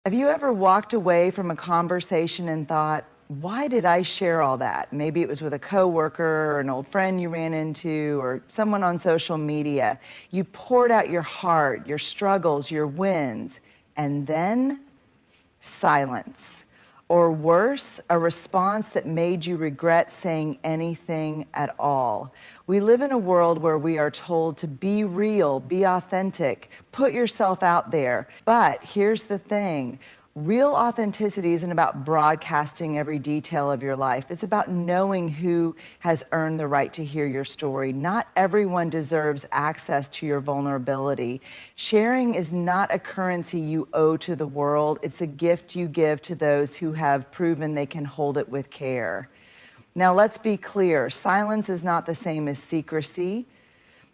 Have you ever walked away from a conversation and thought, why did I share all that? Maybe it was with a coworker or an old friend you ran into or someone on social media. You poured out your heart, your struggles, your wins, and then silence. Or worse, a response that made you regret saying anything at all. We live in a world where we are told to be real, be authentic, put yourself out there. But here's the thing. Real authenticity isn't about broadcasting every detail of your life. It's about knowing who has earned the right to hear your story. Not everyone deserves access to your vulnerability. Sharing is not a currency you owe to the world. It's a gift you give to those who have proven they can hold it with care. Now, let's be clear. Silence is not the same as secrecy.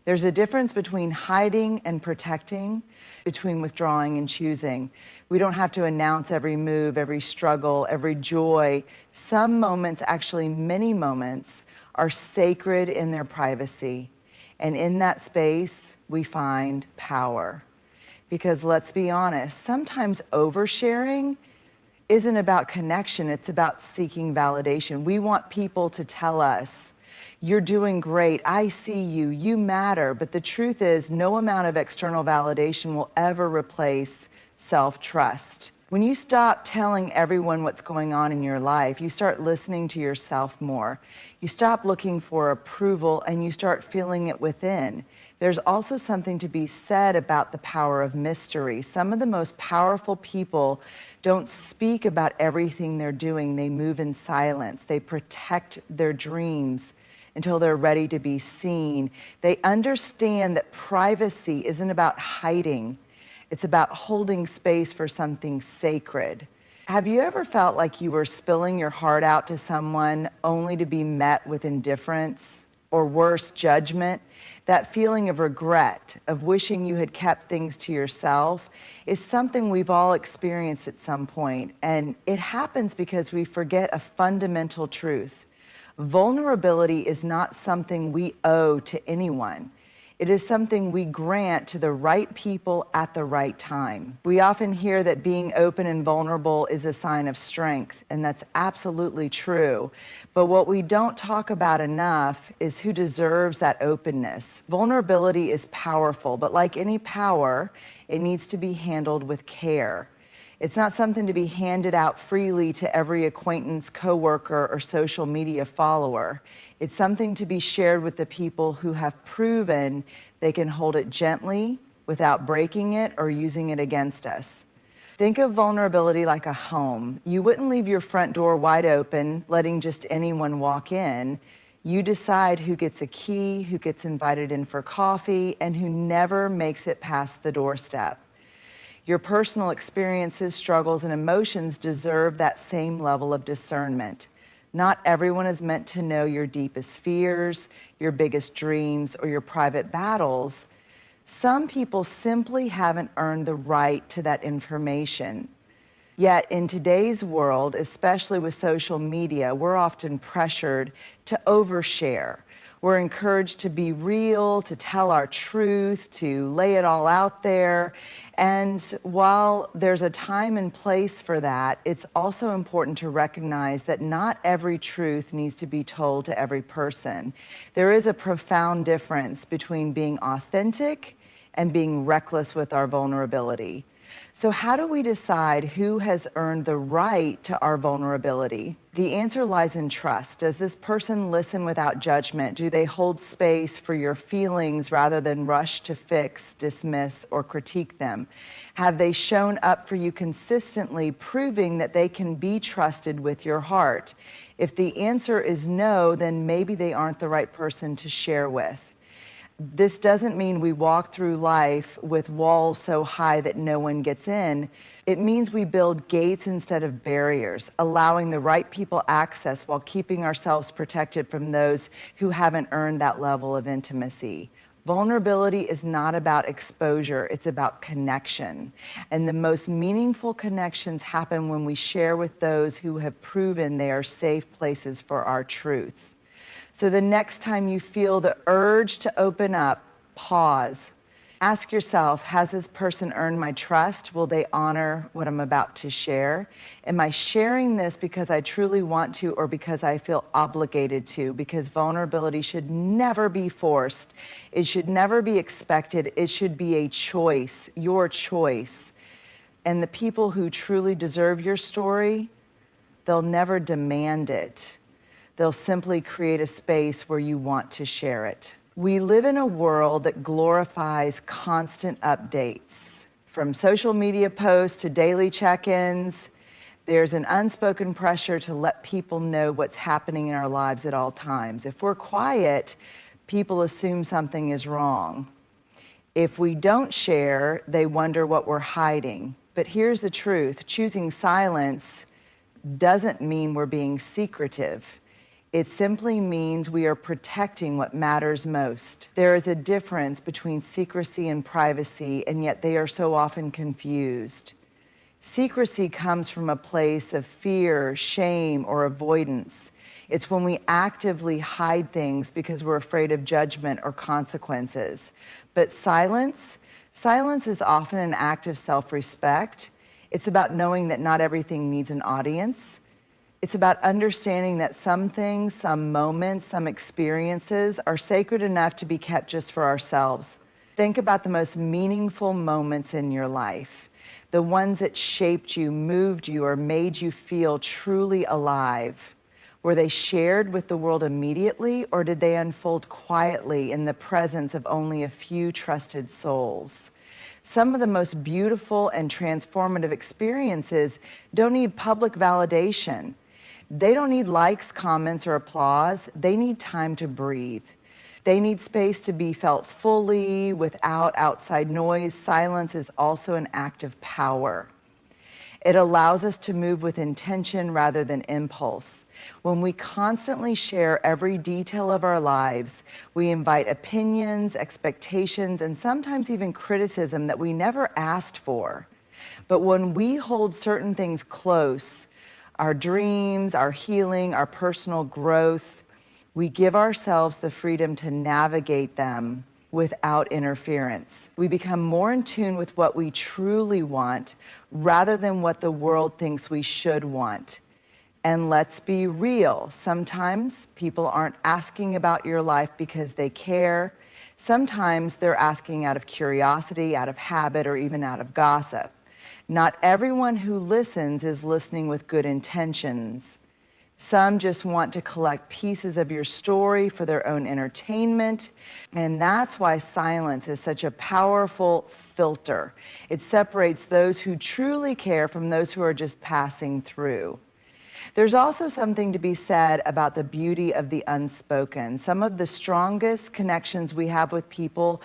There's a difference between hiding and protecting, between withdrawing and choosing. We don't have to announce every move, every struggle, every joy. Some moments, actually many moments, are sacred in their privacy. And in that space, we find power. Because let's be honest, sometimes oversharing isn't about connection, it's about seeking validation. We want people to tell us, you're doing great, I see you, you matter. But the truth is, no amount of external validation will ever replace self-trust. When you stop telling everyone what's going on in your life, you start listening to yourself more. You stop looking for approval and you start feeling it within. There's also something to be said about the power of mystery. Some of the most powerful people don't speak about everything they're doing. They move in silence. They protect their dreams until they're ready to be seen. They understand that privacy isn't about hiding. It's about holding space for something sacred. Have you ever felt like you were spilling your heart out to someone only to be met with indifference or worse, judgment? That feeling of regret, of wishing you had kept things to yourself, is something we've all experienced at some point. And it happens because we forget a fundamental truth. Vulnerability is not something we owe to anyone. It is something we grant to the right people at the right time. We often hear that being open and vulnerable is a sign of strength, and that's absolutely true. But what we don't talk about enough is who deserves that openness. Vulnerability is powerful, but like any power, it needs to be handled with care. It's not something to be handed out freely to every acquaintance, coworker, or social media follower. It's something to be shared with the people who have proven they can hold it gently without breaking it or using it against us. Think of vulnerability like a home. You wouldn't leave your front door wide open, letting just anyone walk in. You decide who gets a key, who gets invited in for coffee, and who never makes it past the doorstep. Your personal experiences, struggles, and emotions deserve that same level of discernment. Not everyone is meant to know your deepest fears, your biggest dreams, or your private battles. Some people simply haven't earned the right to that information. Yet in today's world, especially with social media, we're often pressured to overshare. We're encouraged to be real, to tell our truth, to lay it all out there. And while there's a time and place for that, it's also important to recognize that not every truth needs to be told to every person. There is a profound difference between being authentic and being reckless with our vulnerability. So how do we decide who has earned the right to our vulnerability? The answer lies in trust. Does this person listen without judgment? Do they hold space for your feelings rather than rush to fix, dismiss, or critique them? Have they shown up for you consistently, proving that they can be trusted with your heart? If the answer is no, then maybe they aren't the right person to share with. This doesn't mean we walk through life with walls so high that no one gets in. It means we build gates instead of barriers, allowing the right people access while keeping ourselves protected from those who haven't earned that level of intimacy. Vulnerability is not about exposure, it's about connection. And the most meaningful connections happen when we share with those who have proven they are safe places for our truth. So the next time you feel the urge to open up, pause. Ask yourself, has this person earned my trust? Will they honor what I'm about to share? Am I sharing this because I truly want to or because I feel obligated to? Because vulnerability should never be forced. It should never be expected. It should be a choice, your choice. And the people who truly deserve your story, they'll never demand it. They'll simply create a space where you want to share it. We live in a world that glorifies constant updates. From social media posts to daily check-ins, there's an unspoken pressure to let people know what's happening in our lives at all times. If we're quiet, people assume something is wrong. If we don't share, they wonder what we're hiding. But here's the truth, choosing silence doesn't mean we're being secretive. It simply means we are protecting what matters most. There is a difference between secrecy and privacy, and yet they are so often confused. Secrecy comes from a place of fear, shame, or avoidance. It's when we actively hide things because we're afraid of judgment or consequences. But silence is often an act of self-respect. It's about knowing that not everything needs an audience. It's about understanding that some things, some moments, some experiences are sacred enough to be kept just for ourselves. Think about the most meaningful moments in your life, the ones that shaped you, moved you, or made you feel truly alive. Were they shared with the world immediately, or did they unfold quietly in the presence of only a few trusted souls? Some of the most beautiful and transformative experiences don't need public validation. They don't need likes, comments, or applause. They need time to breathe. They need space to be felt fully, without outside noise. Silence is also an act of power. It allows us to move with intention rather than impulse. When we constantly share every detail of our lives, we invite opinions, expectations, and sometimes even criticism that we never asked for. But when we hold certain things close, our dreams, our healing, our personal growth, we give ourselves the freedom to navigate them without interference. We become more in tune with what we truly want rather than what the world thinks we should want. And let's be real, sometimes people aren't asking about your life because they care. Sometimes they're asking out of curiosity, out of habit, or even out of gossip. Not everyone who listens is listening with good intentions. Some just want to collect pieces of your story for their own entertainment, and that's why silence is such a powerful filter. It separates those who truly care from those who are just passing through. There's also something to be said about the beauty of the unspoken. Some of the strongest connections we have with people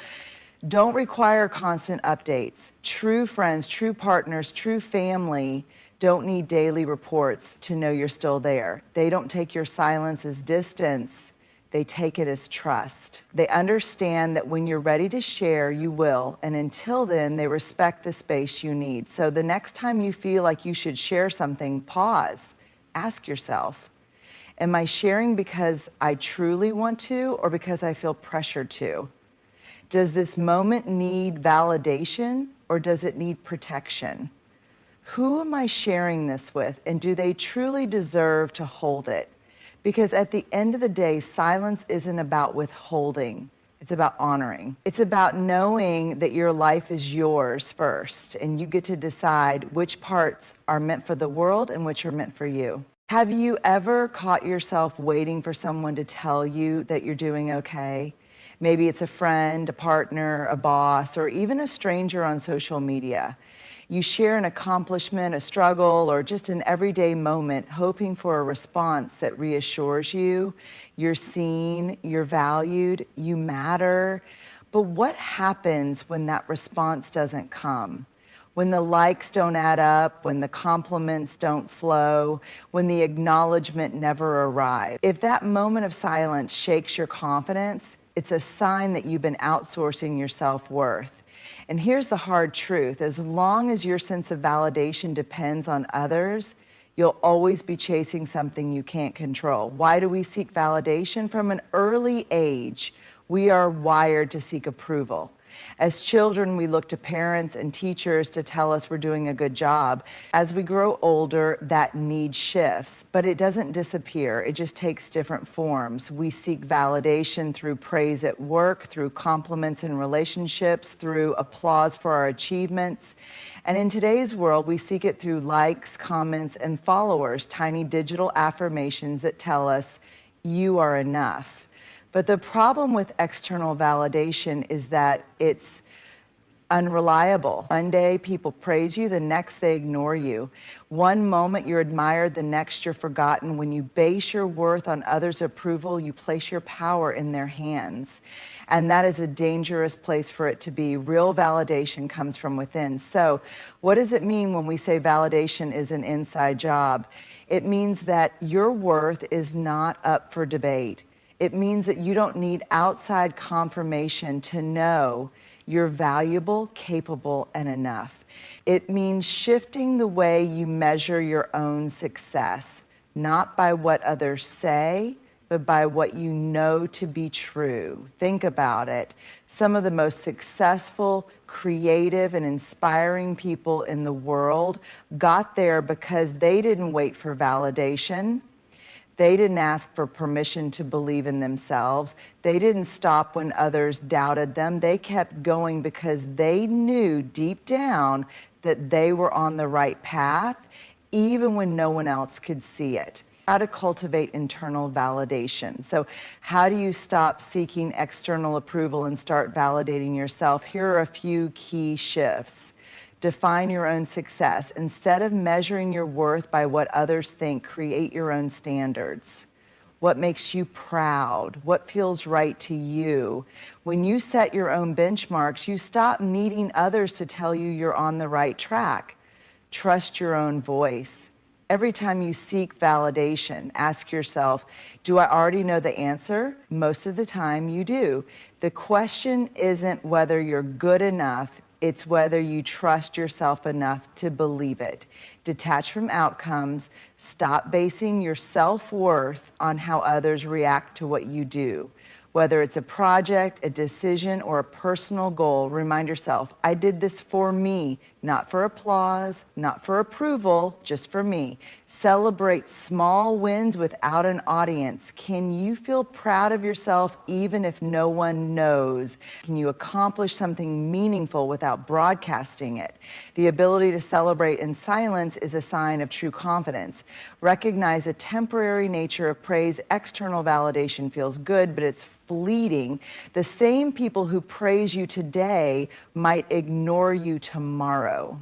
don't require constant updates. True friends, true partners, true family don't need daily reports to know you're still there. They don't take your silence as distance. They take it as trust. They understand that when you're ready to share, you will, and until then, they respect the space you need. So the next time you feel like you should share something, pause. Ask yourself, am I sharing because I truly want to or because I feel pressured to? Does this moment need validation or does it need protection? Who am I sharing this with, and do they truly deserve to hold it? Because at the end of the day, silence isn't about withholding. It's about honoring. It's about knowing that your life is yours first, and you get to decide which parts are meant for the world and which are meant for you. Have you ever caught yourself waiting for someone to tell you that you're doing okay? Maybe it's a friend, a partner, a boss, or even a stranger on social media. You share an accomplishment, a struggle, or just an everyday moment, hoping for a response that reassures you, you're seen, you're valued, you matter. But what happens when that response doesn't come? When the likes don't add up, when the compliments don't flow, when the acknowledgement never arrives. If that moment of silence shakes your confidence, it's a sign that you've been outsourcing your self-worth. And here's the hard truth. As long as your sense of validation depends on others, you'll always be chasing something you can't control. Why do we seek validation? From an early age, we are wired to seek approval. As children, we look to parents and teachers to tell us we're doing a good job. As we grow older, that need shifts, but it doesn't disappear. It just takes different forms. We seek validation through praise at work, through compliments in relationships, through applause for our achievements. And in today's world, we seek it through likes, comments, and followers, tiny digital affirmations that tell us, you are enough. But the problem with external validation is that it's unreliable. One day people praise you, the next they ignore you. One moment you're admired, the next you're forgotten. When you base your worth on others' approval, you place your power in their hands. And that is a dangerous place for it to be. Real validation comes from within. So what does it mean when we say validation is an inside job? It means that your worth is not up for debate. It means that you don't need outside confirmation to know you're valuable, capable, and enough. It means shifting the way you measure your own success, not by what others say, but by what you know to be true. Think about it. Some of the most successful, creative, and inspiring people in the world got there because they didn't wait for validation. They didn't ask for permission to believe in themselves. They didn't stop when others doubted them. They kept going because they knew deep down that they were on the right path, even when no one else could see it. How to cultivate internal validation. So how do you stop seeking external approval and start validating yourself? Here are a few key shifts. Define your own success. Instead of measuring your worth by what others think, create your own standards. What makes you proud? What feels right to you? When you set your own benchmarks, you stop needing others to tell you you're on the right track. Trust your own voice. Every time you seek validation, ask yourself, do I already know the answer? Most of the time you do. The question isn't whether you're good enough, it's whether you trust yourself enough to believe it. Detach from outcomes, stop basing your self-worth on how others react to what you do. Whether it's a project, a decision, or a personal goal, remind yourself, I did this for me, not for applause, not for approval, just for me. Celebrate small wins without an audience. Can you feel proud of yourself even if no one knows? Can you accomplish something meaningful without broadcasting it? The ability to celebrate in silence is a sign of true confidence. Recognize the temporary nature of praise. External validation feels good, but it's fleeting. The same people who praise you today might ignore you tomorrow.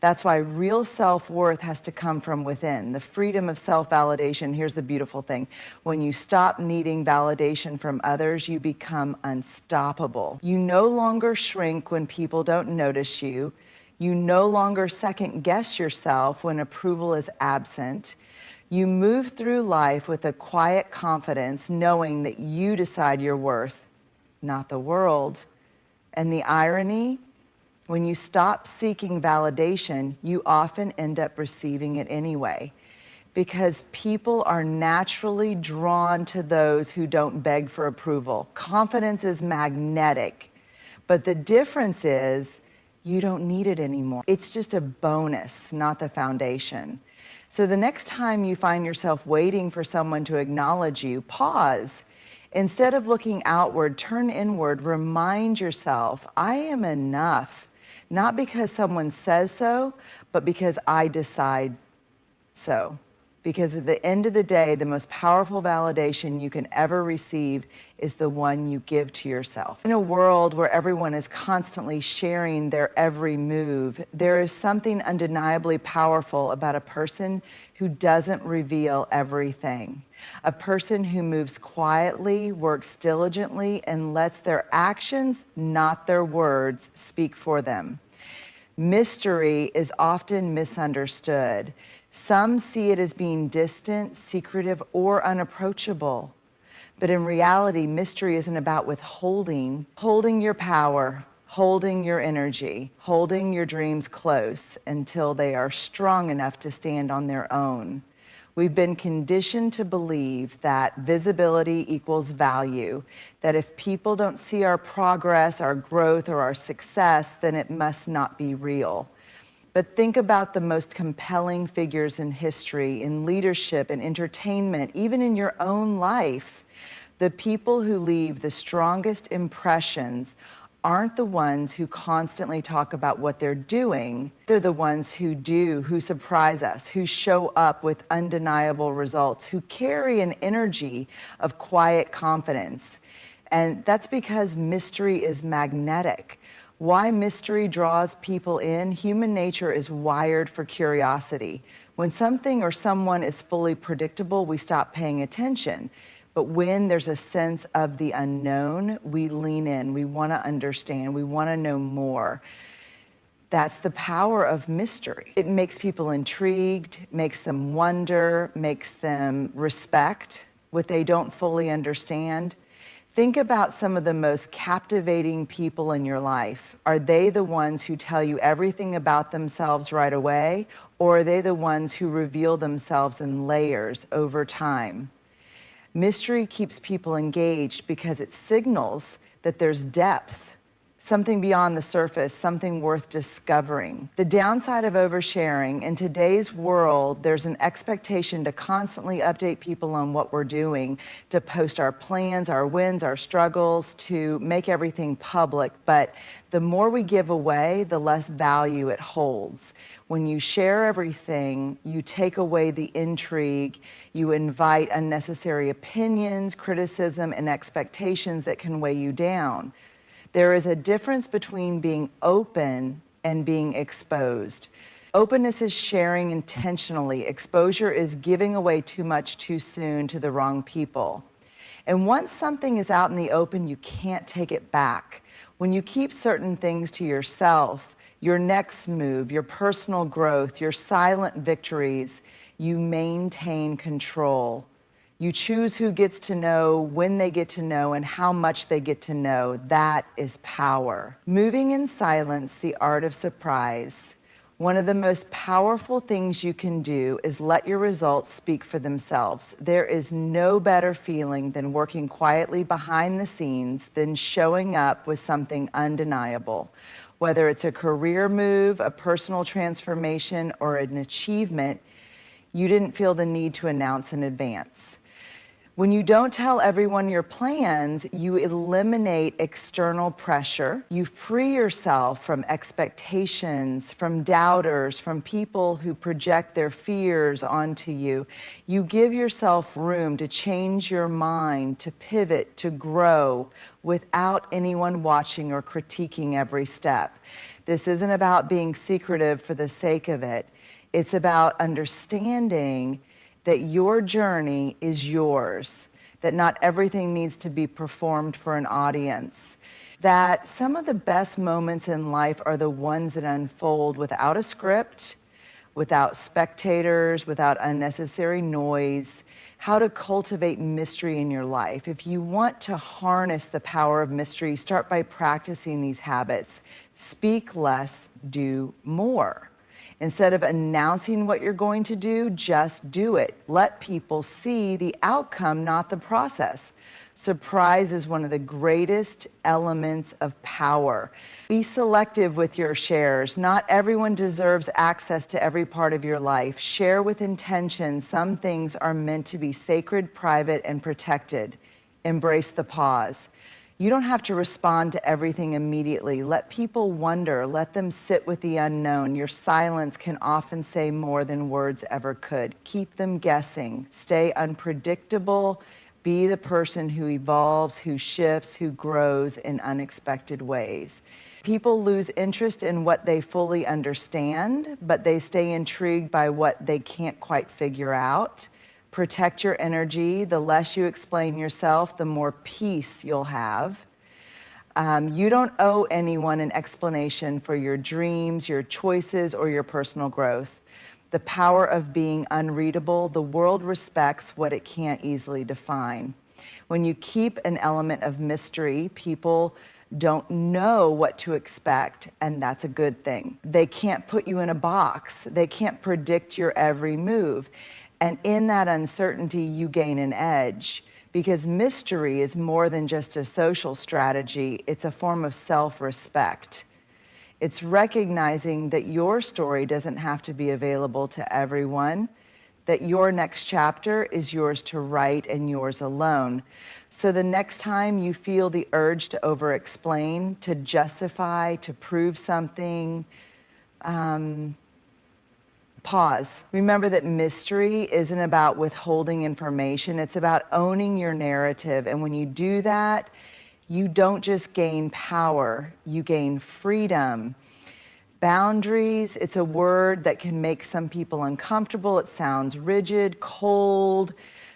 That's why real self-worth has to come from within. The freedom of self-validation, here's the beautiful thing. When you stop needing validation from others, you become unstoppable. You no longer shrink when people don't notice you. You no longer second-guess yourself when approval is absent. You move through life with a quiet confidence, knowing that you decide your worth, not the world. And the irony, when you stop seeking validation, you often end up receiving it anyway, because people are naturally drawn to those who don't beg for approval. Confidence is magnetic, but the difference is you don't need it anymore. It's just a bonus, not the foundation. So the next time you find yourself waiting for someone to acknowledge you, pause. Instead of looking outward, turn inward. Remind yourself, I am enough. Not because someone says so, but because I decide so. Because at the end of the day, the most powerful validation you can ever receive is the one you give to yourself. In a world where everyone is constantly sharing their every move, there is something undeniably powerful about a person who doesn't reveal everything. A person who moves quietly, works diligently, and lets their actions, not their words, speak for them. Mystery is often misunderstood. Some see it as being distant, secretive, or unapproachable. But in reality, mystery isn't about withholding, holding your power, holding your energy, holding your dreams close until they are strong enough to stand on their own. We've been conditioned to believe that visibility equals value, that if people don't see our progress, our growth, or our success, then it must not be real. But think about the most compelling figures in history, in leadership, in entertainment, even in your own life. The people who leave the strongest impressions aren't the ones who constantly talk about what they're doing. They're the ones who do, who surprise us, who show up with undeniable results, who carry an energy of quiet confidence. And that's because mystery is magnetic. Why mystery draws people in? Human nature is wired for curiosity. When something or someone is fully predictable, we stop paying attention. But when there's a sense of the unknown, we lean in, we want to understand, we want to know more. That's the power of mystery. It makes people intrigued, makes them wonder, makes them respect what they don't fully understand. Think about some of the most captivating people in your life. Are they the ones who tell you everything about themselves right away, or are they the ones who reveal themselves in layers over time? Mystery keeps people engaged because it signals that there's depth, something beyond the surface, something worth discovering. The downside of oversharing, in today's world, there's an expectation to constantly update people on what we're doing, to post our plans, our wins, our struggles, to make everything public. But the more we give away, the less value it holds. When you share everything, you take away the intrigue, you invite unnecessary opinions, criticism, and expectations that can weigh you down. There is a difference between being open and being exposed. Openness is sharing intentionally. Exposure is giving away too much too soon to the wrong people. And once something is out in the open, you can't take it back. When you keep certain things to yourself, your next move, your personal growth, your silent victories, you maintain control. You choose who gets to know, when they get to know, and how much they get to know. That is power. Moving in silence, the art of surprise. One of the most powerful things you can do is let your results speak for themselves. There is no better feeling than working quietly behind the scenes than showing up with something undeniable. Whether it's a career move, a personal transformation, or an achievement, you didn't feel the need to announce in advance. When you don't tell everyone your plans, you eliminate external pressure. You free yourself from expectations, from doubters, from people who project their fears onto you. You give yourself room to change your mind, to pivot, to grow without anyone watching or critiquing every step. This isn't about being secretive for the sake of it. It's about understanding that your journey is yours, that not everything needs to be performed for an audience, that some of the best moments in life are the ones that unfold without a script, without spectators, without unnecessary noise. How to cultivate mystery in your life. If you want to harness the power of mystery, start by practicing these habits. Speak less, do more. Instead of announcing what you're going to do, just do it. Let people see the outcome, not the process. Surprise is one of the greatest elements of power. Be selective with your shares. Not everyone deserves access to every part of your life. Share with intention. Some things are meant to be sacred, private, and protected. Embrace the pause. You don't have to respond to everything immediately. Let people wonder. Let them sit with the unknown. Your silence can often say more than words ever could. Keep them guessing. Stay unpredictable. Be the person who evolves, who shifts, who grows in unexpected ways. People lose interest in what they fully understand, but they stay intrigued by what they can't quite figure out. Protect your energy. The less you explain yourself, the more peace you'll have. You don't owe anyone an explanation for your dreams, your choices, or your personal growth. The power of being unreadable, the world respects what it can't easily define. When you keep an element of mystery, people don't know what to expect, and that's a good thing. They can't put you in a box. They can't predict your every move. And in that uncertainty, you gain an edge, because mystery is more than just a social strategy. It's a form of self-respect. It's recognizing that your story doesn't have to be available to everyone, that your next chapter is yours to write and yours alone. So the next time you feel the urge to over-explain, to justify, to prove something, pause. Remember that mystery isn't about withholding information, it's about owning your narrative. And when you do that, you don't just gain power, you gain freedom. Boundaries, it's a word that can make some people uncomfortable. It sounds rigid, cold,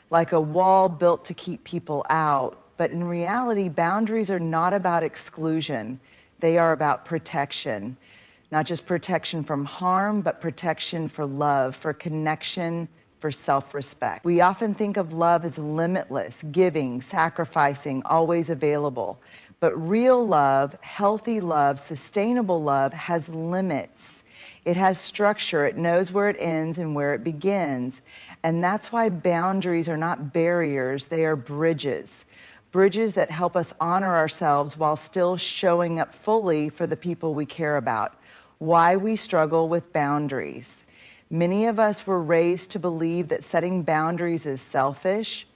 like a wall built to keep people out. But in reality, boundaries are not about exclusion. They are about protection. Not just protection from harm, but protection for love, for connection, for self-respect. We often think of love as limitless, giving, sacrificing, always available. But real love, healthy love, sustainable love has limits. It has structure. It knows where it ends and where it begins. And that's why boundaries are not barriers, they are bridges. Bridges that help us honor ourselves while still showing up fully for the people we care about. Why we struggle with boundaries. Many of us were raised to believe that setting boundaries is selfish.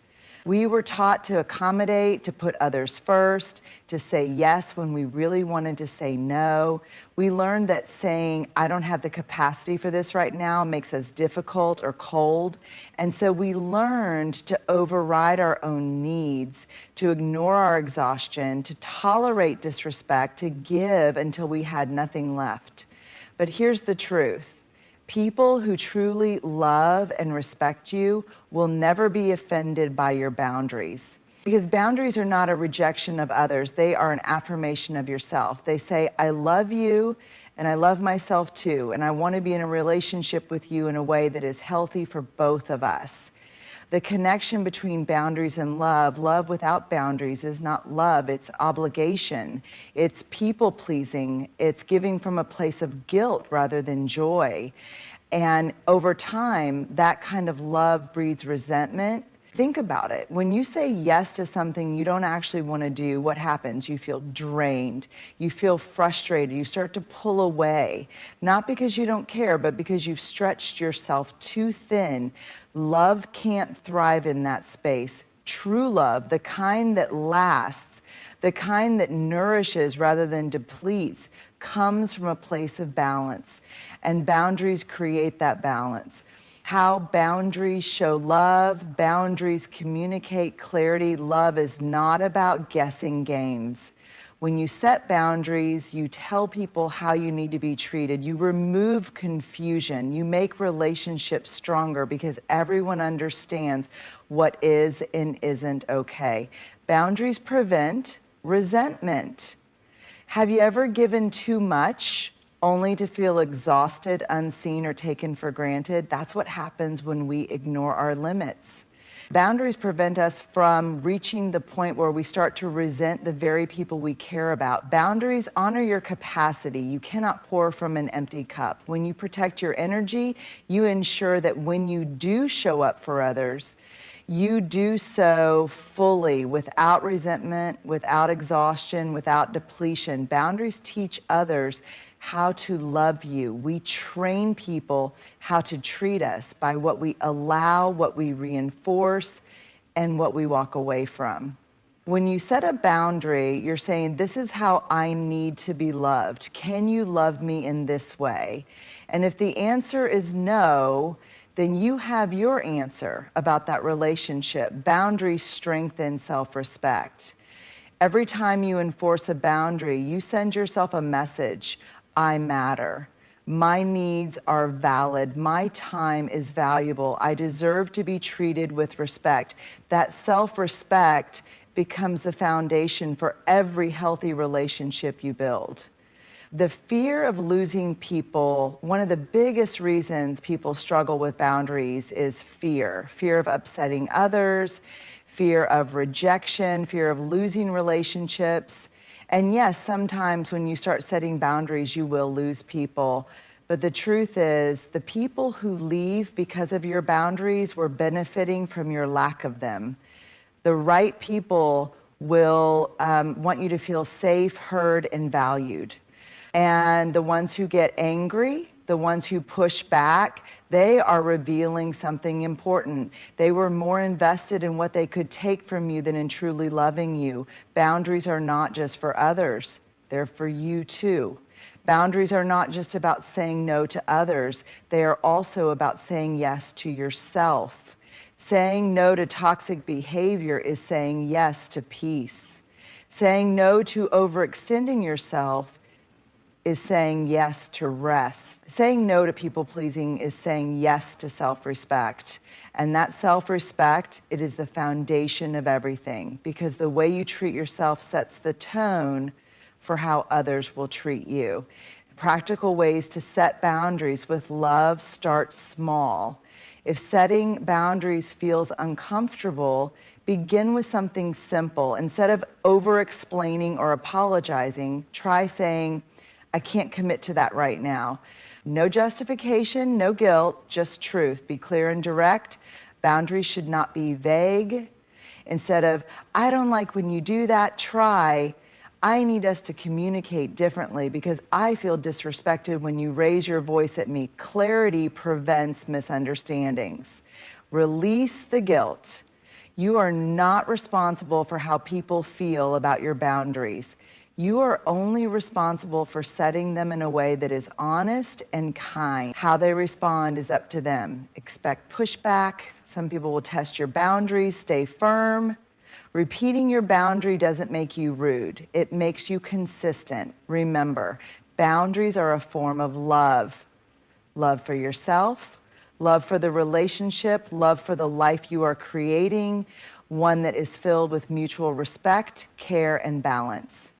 We were taught to accommodate, to put others first, to say yes when we really wanted to say no. We learned that saying, I don't have the capacity for this right now, makes us difficult or cold. And so we learned to override our own needs, to ignore our exhaustion, to tolerate disrespect, to give until we had nothing left. But here's the truth. People who truly love and respect you will never be offended by your boundaries. Because boundaries are not a rejection of others, they are an affirmation of yourself. They say, I love you and I love myself too, and I want to be in a relationship with you in a way that is healthy for both of us. The connection between boundaries and love without boundaries is not love, it's obligation, it's people-pleasing, it's giving from a place of guilt rather than joy. And over time, that kind of love breeds resentment. Think about it. When you say yes to something you don't actually want to do, what happens? You feel drained. You feel frustrated. You start to pull away. Not because you don't care, but because you've stretched yourself too thin. Love can't thrive in that space. True love, the kind that lasts, the kind that nourishes rather than depletes, comes from a place of balance. And boundaries create that balance. How boundaries show love, boundaries communicate clarity. Love is not about guessing games. When you set boundaries, you tell people how you need to be treated. You remove confusion. You make relationships stronger because everyone understands what is and isn't okay. Boundaries prevent resentment. Have you ever given too much only to feel exhausted, unseen, or taken for granted? That's what happens when we ignore our limits. Boundaries prevent us from reaching the point where we start to resent the very people we care about. Boundaries honor your capacity. You cannot pour from an empty cup. When you protect your energy, you ensure that when you do show up for others, you do so fully, without resentment, without exhaustion, without depletion. Boundaries teach others how to love you. We train people how to treat us by what we allow, what we reinforce, and what we walk away from. When you set a boundary, you're saying, this is how I need to be loved. Can you love me in this way? And if the answer is no, then you have your answer about that relationship. Boundaries strengthen self-respect. Every time you enforce a boundary, you send yourself a message. I matter. My needs are valid. My time is valuable. I deserve to be treated with respect. That self-respect becomes the foundation for every healthy relationship you build. The fear of losing people, one of the biggest reasons people struggle with boundaries is fear. Fear of upsetting others, fear of rejection, fear of losing relationships. And yes, sometimes when you start setting boundaries, you will lose people. But the truth is, the people who leave because of your boundaries were benefiting from your lack of them. The right people will want you to feel safe, heard, and valued. And the ones who get angry, the ones who push back, they are revealing something important. They were more invested in what they could take from you than in truly loving you. Boundaries are not just for others, they're for you too. Boundaries are not just about saying no to others, they are also about saying yes to yourself. Saying no to toxic behavior is saying yes to peace. Saying no to overextending yourself is saying yes to rest. Saying no to people pleasing is saying yes to self-respect. And that self-respect, it is the foundation of everything, because the way you treat yourself sets the tone for how others will treat you. Practical ways to set boundaries with love start small. If setting boundaries feels uncomfortable, begin with something simple. Instead of over-explaining or apologizing, try saying, I can't commit to that right now. No justification, no guilt, just truth. Be clear and direct. Boundaries should not be vague. Instead of, I don't like when you do that, try, I need us to communicate differently because I feel disrespected when you raise your voice at me. Clarity prevents misunderstandings. Release the guilt. You are not responsible for how people feel about your boundaries. You are only responsible for setting them in a way that is honest and kind. How they respond is up to them. Expect pushback. Some people will test your boundaries. Stay firm. Repeating your boundary doesn't make you rude. It makes you consistent. Remember, boundaries are a form of love. Love for yourself, love for the relationship, love for the life you are creating, one that is filled with mutual respect, care, and balance.